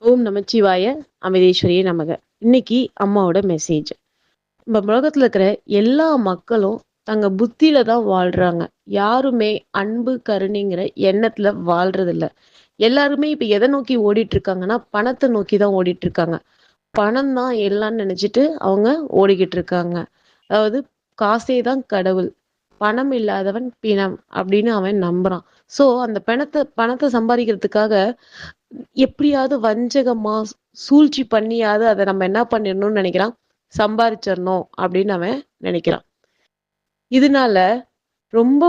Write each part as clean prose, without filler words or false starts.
ஓம் நமச்சிவாய. அமிர்தேஸ்வரியே நமக. இன்னைக்கு அம்மாவோட மெசேஜ். நம்ம உலகத்துல இருக்கிற எல்லா மக்களும் தங்க புத்தியில தான் வாழ்றாங்க. யாருமே அன்பு கருணைங்கிற எண்ணத்துல வாழ்றது இல்ல. எல்லாருமே இப்ப எதை நோக்கி ஓடிட்டு இருக்காங்கன்னா பணத்தை நோக்கி தான் ஓடிட்டு இருக்காங்க. பணம் தான் எல்லாம் நினைச்சிட்டு அவங்க ஓடிக்கிட்டு இருக்காங்க. அதாவது காசே தான் கடவுள், பணம் இல்லாதவன் பிணம் அப்படின்னு அவன் நம்புறான். சோ அந்த பணத்தை சம்பாதிக்கிறதுக்காக எப்படியாவது வஞ்சகமா சூழ்ச்சி பண்ணியாவது அதை நம்ம என்ன பண்ணிடணும்னு நினைக்கிறான், சம்பாதிச்சிடணும் அப்படின்னு அவன் நினைக்கிறான். இதனால ரொம்ப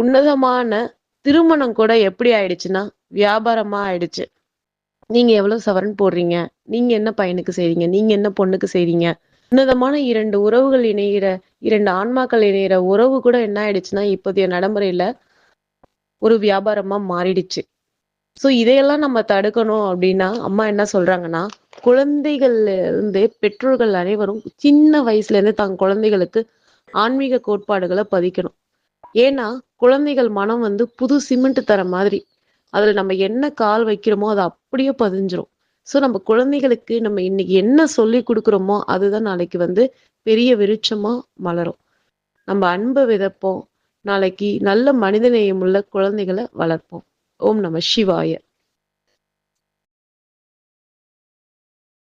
உன்னதமான திருமணம் கூட எப்படி ஆயிடுச்சுன்னா வியாபாரமா ஆயிடுச்சு. நீங்க எவ்வளவு சவரன் போடுறீங்க, நீங்க என்ன பையனுக்கு செய்றீங்க, நீங்க என்ன பொண்ணுக்கு செய்றீங்க. உன்னதமான இரண்டு உறவுகள் இணைகிற, இரண்டு ஆன்மாக்கள் இணைகிற உறவு கூட என்ன ஆயிடுச்சுன்னா இப்போதைய நடைமுறையில ஒரு வியாபாரமா மாறிடுச்சு. சோ இதையெல்லாம் நம்ம தடுக்கணும் அப்படின்னா அம்மா என்ன சொல்றாங்கன்னா, குழந்தைகள்ல இருந்து பெற்றோர்கள் அனைவரும் சின்ன வயசுல இருந்து தங்க குழந்தைகளுக்கு ஆன்மீக கோட்பாடுகளை பதிக்கணும். ஏன்னா குழந்தைகள் மனம் புது சிமெண்ட் தர மாதிரி. அதுல நம்ம என்ன கால் வைக்கிறோமோ அது அப்படியே பதிஞ்சிரும். சோ நம்ம குழந்தைகளுக்கு நம்ம இன்னைக்கு என்ன சொல்லி கொடுக்குறோமோ அதுதான் நாளைக்கு பெரிய விருட்சமா மலரும். நம்ம அன்பை விதைப்போம், நாளைக்கு நல்ல மனிதநேயம் உள்ள குழந்தைகளை வளர்ப்போம். ஓம் நம சிவாய.